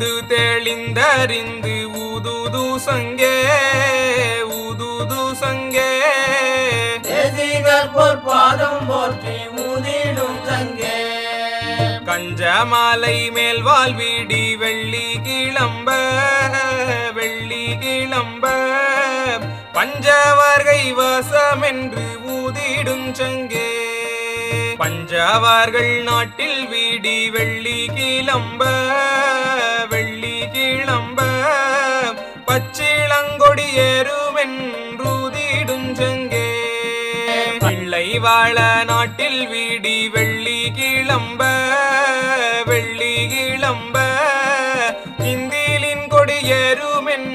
தெளிந்து தெளிந்தறிந்து ஊதுது சங்கே ஊதுது சங்கே தேசிகர் பொற்பாதம் போற்றி ஊதிடும் சங்கே கஞ்சமாலை மேல் வாழ்வீடி வெள்ளி கிளம்ப வெள்ளி கிளம்ப பஞ்சவர்கை வசமென்று ஊதிடும் சங்கே பஞ்சவர்கள் நாட்டில் வீடி வெள்ளி கிளம்ப வெள்ளி கிளம்ப பச்சிளங்கொடி ஏறுமென்றூதிடும் சங்கே பிள்ளை வாழ நாட்டில் வீடி வெள்ளி கிளம்ப வெள்ளி கிளம்ப இந்திலின் கொடி ஏறுமென்